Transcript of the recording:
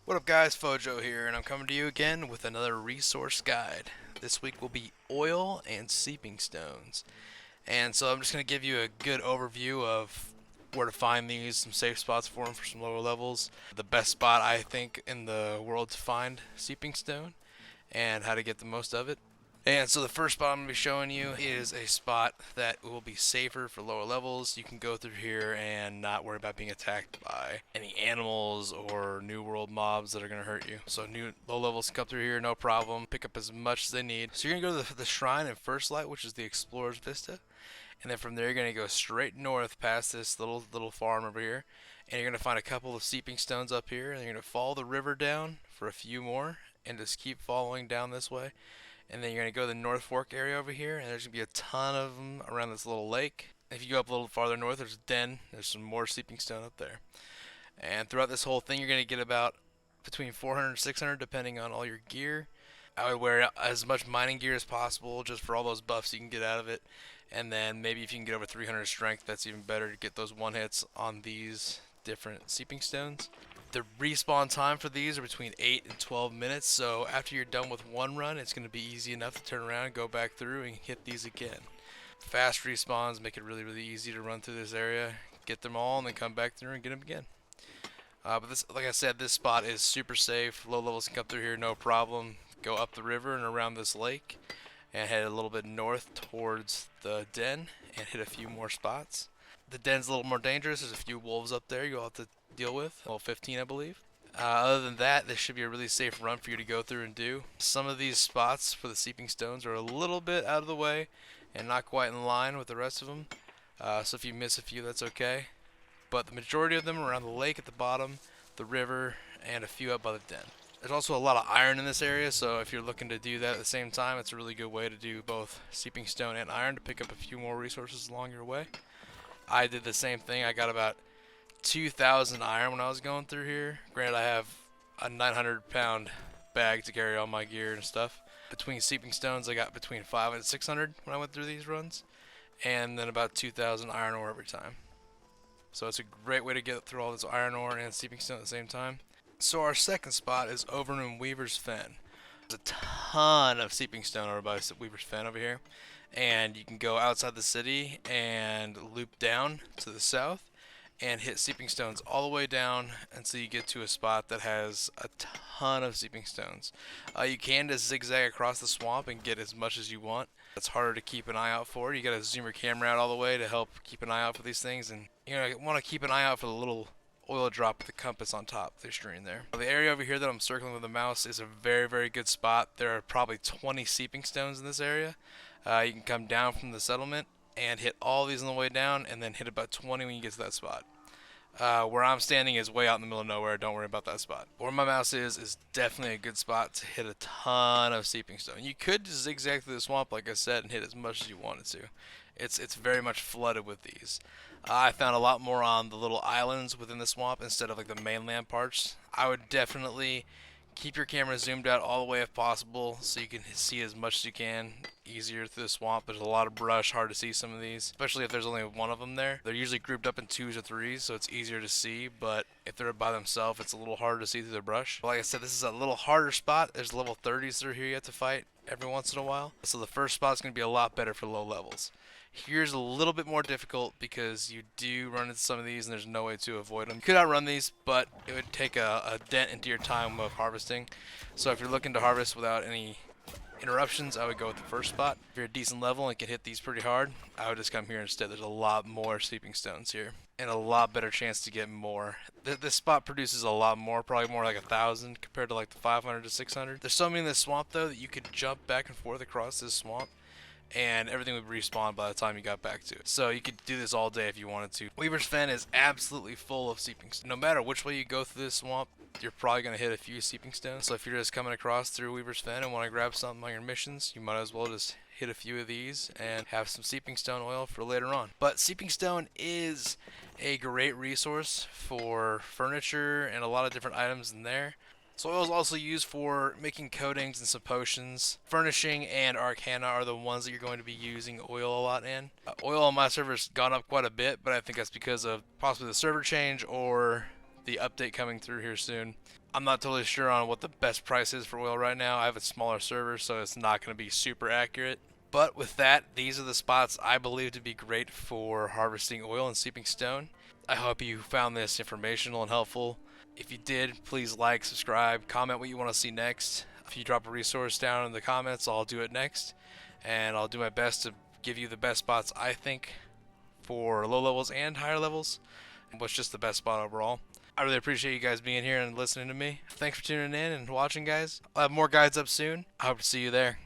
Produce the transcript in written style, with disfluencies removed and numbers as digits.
What up guys, Fojo here, and I'm coming to you again with another resource guide. This week will be oil and seeping stones. And so I'm just going to give you a good overview of where to find these, some safe spots for them for some lower levels, the best spot I think in the world to find seeping stone, and how to get the most of it. And so the first spot I'm going to be showing you is a spot that will be safer for lower levels. You can go through here and not worry about being attacked by any animals or new world mobs that are going to hurt you. So new low levels can come through here, no problem. Pick up as much as they need. So you're going to go to the shrine in First Light, which is the Explorer's Vista. And then from there you're going to go straight north past this little farm over here. And you're going to find a couple of seeping stones up here. And you're going to follow the river down for a few more. And just keep following down this way. And then you're going to go to the North Fork area over here, and there's going to be a ton of them around this little lake. If you go up a little farther north, there's a den. There's some more seeping stone up there. And throughout this whole thing, you're going to get about between 400 and 600 depending on all your gear. I would wear as much mining gear as possible just for all those buffs you can get out of it. And then maybe if you can get over 300 strength, that's even better to get those one hits on these different seeping stones. The respawn time for these are between 8 and 12 minutes, so after you're done with one run, it's going to be easy enough to turn around and go back through and hit these again. Fast respawns make it really easy to run through this area, get them all, and then come back through and get them again. But this, like I said, this spot is super safe. Low levels can come through here, no problem. Go up the river and around this lake, and head a little bit north towards the den, and hit a few more spots. The den's a little more dangerous. There's a few wolves up there you'll have to deal with. Well, 15 I believe. Other than that, this should be a really safe run for you to go through and do. Some of these spots for the seeping stones are a little bit out of the way and not quite in line with the rest of them. So if you miss a few, that's okay. But the majority of them are around the lake at the bottom, the river, and a few up by the den. There's also a lot of iron in this area, so if you're looking to do that at the same time, it's a really good way to do both seeping stone and iron to pick up a few more resources along your way. I did the same thing. I got about 2,000 iron when I was going through here. Granted, I have a 900-pound bag to carry all my gear and stuff. Between seeping stones, I got between 500 and 600 when I went through these runs, and then about 2,000 iron ore every time. So it's a great way to get through all this iron ore and seeping stone at the same time. So our second spot is over in Weaver's Fen. There's a ton of seeping stone over by Weaver's Fen over here, and you can go outside the city and loop down to the south and hit seeping stones all the way down until you get to a spot that has a ton of seeping stones. You can just zigzag across the swamp and get as much as you want. It's harder to keep an eye out for. You gotta zoom your camera out all the way to help keep an eye out for these things, and you know, want to keep an eye out for the little oil drop with the compass on top of the screen there. The area over here that I'm circling with the mouse is a very good spot. There are probably 20 seeping stones in this area. You can come down from the settlement and hit all these on the way down, and then hit about 20 when you get to that spot. Where I'm standing is way out in the middle of nowhere. Don't worry about that spot. Where my mouse is definitely a good spot to hit a ton of seeping stone. You could just zigzag through the swamp, like I said, and hit as much as you wanted to. It's very much flooded with these. I found a lot more on the little islands within the swamp instead of like the mainland parts. I would definitely keep your camera zoomed out all the way if possible so you can see as much as you can easier through the swamp. There's a lot of brush, hard to see some of these, especially if there's only one of them there. They're usually grouped up in twos or threes, so it's easier to see, but if they're by themselves, it's a little harder to see through the brush. But like I said, this is a little harder spot. There's level 30s through here you have to fight every once in a while, so the first spot's going to be a lot better for low levels. Here's a little bit more difficult because you do run into some of these and there's no way to avoid them. You could outrun these, but it would take a dent into your time of harvesting. So if you're looking to harvest without any interruptions, I would go with the first spot. If you're a decent level and can hit these pretty hard, I would just come here instead. There's a lot more sleeping stones here and a lot better chance to get more. This spot produces a lot more, probably more like 1,000 compared to like the 500 to 600. There's so many in this swamp though that you could jump back and forth across this swamp and everything would respawn by the time you got back to it. So you could do this all day if you wanted to. Weaver's Fen is absolutely full of seeping stones. No matter which way you go through this swamp, you're probably going to hit a few seeping stones. So if you're just coming across through Weaver's Fen and want to grab something on your missions, you might as well just hit a few of these and have some seeping stone oil for later on. But seeping stone is a great resource for furniture and a lot of different items in there. Soil is also used for making coatings and some potions. Furnishing and Arcana are the ones that you're going to be using oil a lot in. Oil on my server has gone up quite a bit, but I think that's because of possibly the server change or the update coming through here soon. I'm not totally sure on what the best price is for oil right now. I have a smaller server, so it's not going to be super accurate. But with that, these are the spots I believe to be great for harvesting oil and seeping stone. I hope you found this informational and helpful. If you did, please like, subscribe, comment what you want to see next. If you drop a resource down in the comments, I'll do it next. And I'll do my best to give you the best spots I think for low levels and higher levels. What's just the best spot overall. I really appreciate you guys being here and listening to me. Thanks for tuning in and watching, guys. I'll have more guides up soon. I hope to see you there.